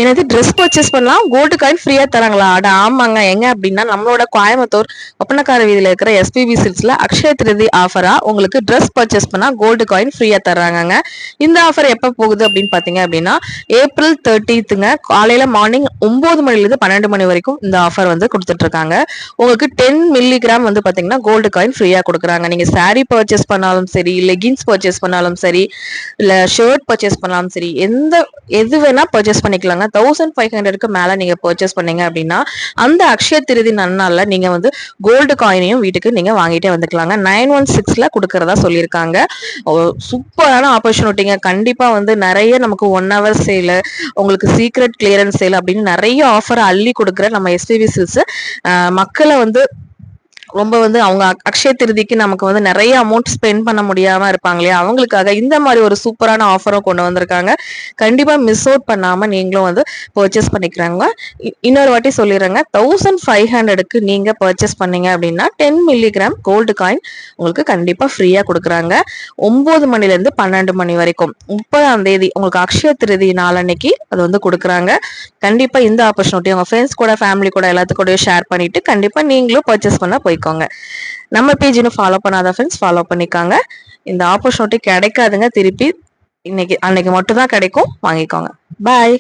எனக்கு dress purchase பண்ணலாம் gold coin ஃப்ரீயா தராங்களா? அட ஆமாங்க. எங்க அப்படின்னா நம்மளோட கோயம்புத்தூர் ஒப்பனக்கார வீதியில இருக்கிற எஸ்பிபி சில்க்ஸ்ல அக்ஷய திருதி ஆஃபரா உங்களுக்கு ட்ரெஸ் பர்ச்சேஸ் பண்ணா கோல்டு காயின் ஃப்ரீயா தர்றாங்கங்க. இந்த ஆஃபர் எப்ப போகுது அப்படின்னு பாத்தீங்க அப்படின்னா ஏப்ரல் 30ங்க காலையில மார்னிங் 9 மணில இருந்து 12 மணி வரைக்கும் இந்த ஆஃபர் வந்து கொடுத்துட்டு இருக்காங்க. உங்களுக்கு 10 மில்லிகிராம் வந்து பாத்தீங்கன்னா கோல்டு காயின் ஃப்ரீயா கொடுக்குறாங்க. நீங்க சாரீ பர்ச்சேஸ் பண்ணாலும் சரி, லெகின்ஸ் பர்ச்சேஸ் பண்ணாலும் சரி, இல்ல ஷர்ட் பர்ச்சேஸ் பண்ணாலும் சரி, எது வேணா பர்ச்சேஸ் பண்ணிக்கலாங்க. 1500க்கு மேல நீங்க பர்ச்சேஸ் பண்ணீங்க அப்படின்னா அந்த அக்ஷய திருதி நன்னால நீங்க வந்து கோல்டு காயினையும் வீட்டுக்கு நீங்க வாங்கிட்டே வந்துக்கலாங்க. 916ல கொடுக்கறதா சொல்லியிருக்காங்க. சூப்பரான ஆப்பர்ச்சுனிட்டிங்க. கண்டிப்பா வந்து நிறைய நமக்கு 1 hour சேல், உங்களுக்கு சீக்ரெட் கிளியரன்ஸ் சேல் அப்படின்னு நிறைய ஆஃபர் அள்ளி கொடுக்குற நம்ம எஸ்பிபி சில்க்ஸ் மக்களை வந்து ரொம்ப வந்து அவங்க அக்ஷய திருதிக்கு நமக்கு வந்து நிறைய அமௌண்ட் ஸ்பெண்ட் பண்ண முடியாம இருப்பாங்க இல்லையா, அவங்களுக்காக இந்த மாதிரி ஒரு சூப்பரான ஆஃபரும் கொண்டு வந்திருக்காங்க. கண்டிப்பா மிஸ் அவுட் பண்ணாம நீங்களும் வந்து பர்ச்சேஸ் பண்ணிக்கிறாங்க. இன்னொரு வாட்டி சொல்லிடுறேங்க, 1500க்கு நீங்க பர்ச்சேஸ் பண்ணீங்க அப்படின்னா 10 மில்லிகிராம் கோல்டு காயின் உங்களுக்கு கண்டிப்பா ஃப்ரீயா கொடுக்குறாங்க. 9 மணில இருந்து 12 மணி வரைக்கும் 30ஆம் தேதி உங்களுக்கு அக்ஷய திருதி நாளன்னைக்கு அது வந்து கொடுக்குறாங்க. கண்டிப்பா இந்த ஆப்பர்ச்சுனிட்டி உங்க ஃப்ரெண்ட்ஸ் கூட, ஃபேமிலி கூட எல்லாத்துக்கூடயும் ஷேர் பண்ணிட்டு கண்டிப்பா நீங்களும் பர்ச்சேஸ் பண்ண போய்க்கோங்க. நம்ம பேஜ் இன்னும் ஃபாலோ பண்ணாத ஃப்ரெண்ட்ஸ் ஃபாலோ பண்ணிக்காங்க. இந்த ஆப்பர்ச்சுனிட்டி கிடைக்காதுங்க திருப்பி. அன்னைக்கு மட்டும் தான் கிடைக்கும். வாங்கிக்கோங்க. பாய்.